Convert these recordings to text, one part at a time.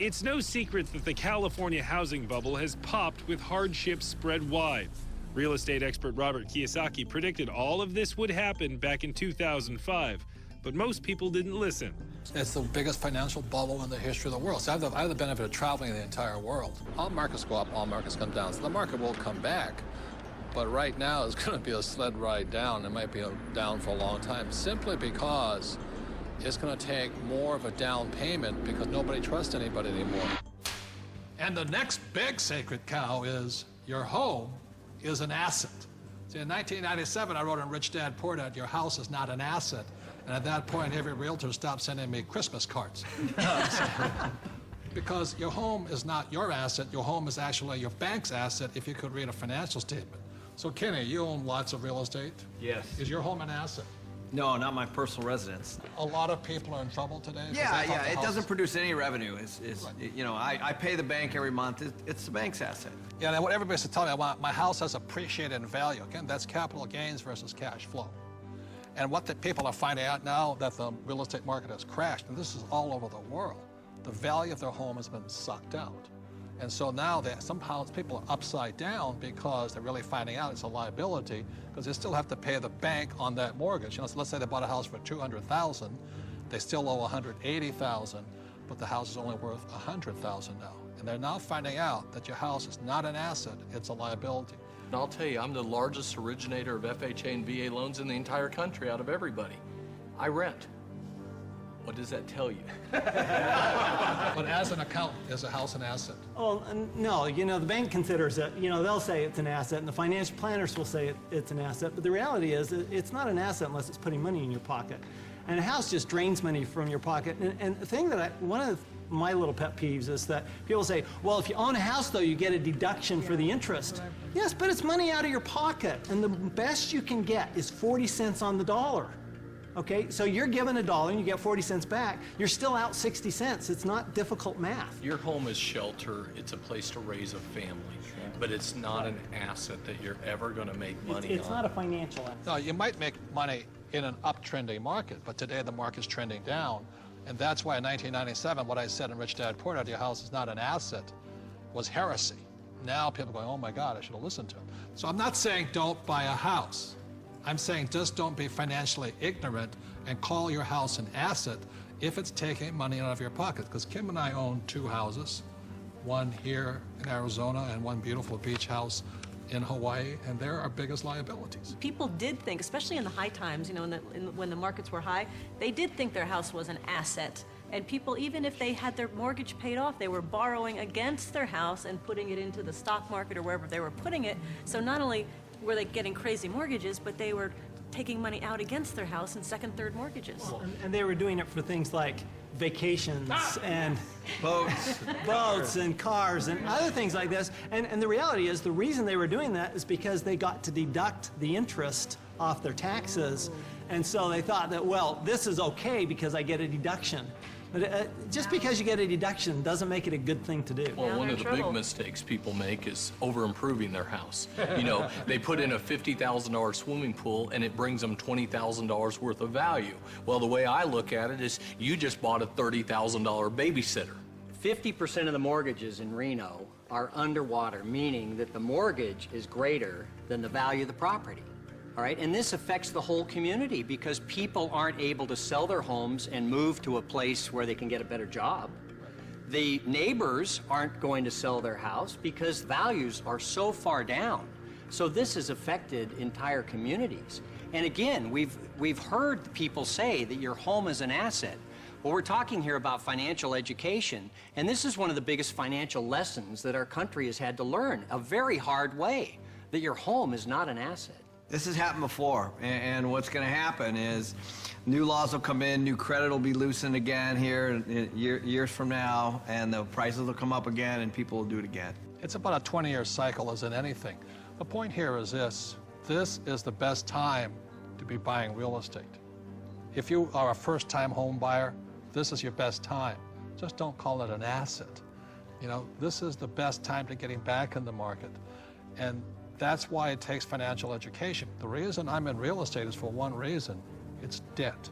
It's no secret that the California housing bubble has popped with hardships spread wide. Real estate expert Robert Kiyosaki predicted all of this would happen back in 2005, but most people didn't listen. It's the biggest financial bubble in the history of the world. So I have the benefit of traveling the entire world. All markets go up, all markets come down. So the market will come back. But right now it's going to be a sled ride down. It might be down for a long time, simply because it's going to take more of a down payment because nobody trusts anybody anymore. And the next big sacred cow is your home is an asset. See, in 1997, I wrote in Rich Dad, Poor Dad, your house is not an asset. And at that point, every realtor stopped sending me Christmas cards. Because your home is not your asset. Your home is actually your bank's asset if you could read a financial statement. So, Kenny, you own lots of real estate. Yes. Is your home an asset? No, not my personal residence. A lot of people are in trouble today. Yeah. It doesn't produce any revenue. Right. You know, I pay the bank every month. It's the bank's asset. Yeah, and what everybody's to tell me, my house has appreciated in value. Again, that's capital gains versus cash flow. And what the people are finding out now that the real estate market has crashed, and this is all over the world, the value of their home has been sucked out. And so now somehow people are upside down because they're really finding out it's a liability because they still have to pay the bank on that mortgage. You know, so let's say they bought a house for $200,000, they still owe $180,000, but the house is only worth $100,000 now. And they're now finding out that your house is not an asset, it's a liability. And I'll tell you, I'm the largest originator of FHA and VA loans in the entire country out of everybody. I rent. What does that tell you? But as an accountant, is a house an asset? Oh, no, you know, the bank considers it, you know, they'll say it's an asset, and the financial planners will say it's an asset, but the reality is it's not an asset unless it's putting money in your pocket. And a house just drains money from your pocket. And the thing that one of my little pet peeves is that people say, well, if you own a house, though, you get a deduction for the interest. Yes, but it's money out of your pocket, and the best you can get is 40 cents on the dollar. Okay, so you're given $1 and you get 40 cents back. You're still out 60 cents. It's not difficult math. Your home is shelter. It's a place to raise a family, but it's not an asset that you're ever going to make money on. It's not a financial asset. No, you might make money in an uptrending market, but today the market's trending down. And that's why in 1997, what I said in Rich Dad, Poor Dad, your house is not an asset, was heresy. Now people are going, oh my God, I should have listened to him. So I'm not saying don't buy a house. I'm saying just don't be financially ignorant and call your house an asset if it's taking money out of your pocket. Because Kim and I own 2 houses, one here in Arizona and one beautiful beach house in Hawaii, and they're our biggest liabilities. People did think, especially in the high times, you know, when the markets were high, they did think their house was an asset. And people, even if they had their mortgage paid off, they were borrowing against their house and putting it into the stock market or wherever they were putting it. So not only were they getting crazy mortgages, but they were taking money out against their house in second, third mortgages. And they were doing it for things like vacations and Boats. and cars and other things like this. And the reality is the reason they were doing that is because they got to deduct the interest off their taxes. And so they thought that, well, this is okay because I get a deduction. But just because you get a deduction doesn't make it a good thing to do. Well, one of the big mistakes people make is over-improving their house. You know, they put in a $50,000 swimming pool and it brings them $20,000 worth of value. Well, the way I look at it is you just bought a $30,000 babysitter. 50% of the mortgages in Reno are underwater, meaning that the mortgage is greater than the value of the property. All right, and this affects the whole community because people aren't able to sell their homes and move to a place where they can get a better job. The neighbors aren't going to sell their house because values are so far down. So this has affected entire communities. And again, we've heard people say that your home is an asset. Well, we're talking here about financial education, and this is one of the biggest financial lessons that our country has had to learn, a very hard way, that your home is not an asset. This has happened before, and what's going to happen is new laws will come in, new credit will be loosened again here years from now, and the prices will come up again, and people will do it again. It's about a 20-year cycle as in anything. The point here is this is the best time to be buying real estate. If you are a first-time home buyer, this is your best time. Just don't call it an asset. You know, this is the best time to getting back in the market. And that's why it takes financial education. The reason I'm in real estate is for one reason. It's debt.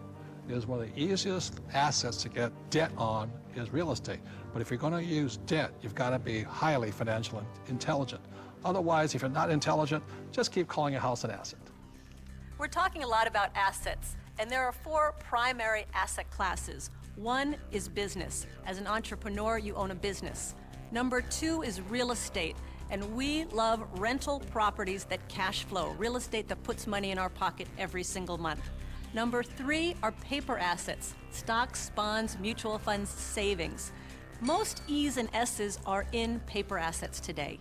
is one of the easiest assets to get debt on is real estate. But if you're going to use debt, you've got to be highly financially intelligent. Otherwise, if you're not intelligent, just keep calling a house an asset. We're talking a lot about assets, and there are 4 primary asset classes. One is business. As an entrepreneur, you own a business. Number 2 is real estate, and we love rental properties that cash flow, real estate that puts money in our pocket every single month. Number 3 are paper assets, stocks, bonds, mutual funds, savings. Most E's and S's are in paper assets today.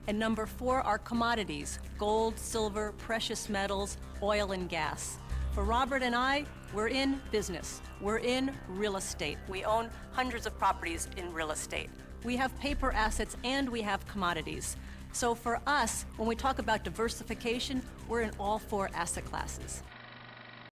And number 4 are commodities, gold, silver, precious metals, oil and gas. For Robert and I, we're in business. We're in real estate. We own hundreds of properties in real estate. We have paper assets and we have commodities. So for us, when we talk about diversification, we're in all 4 asset classes.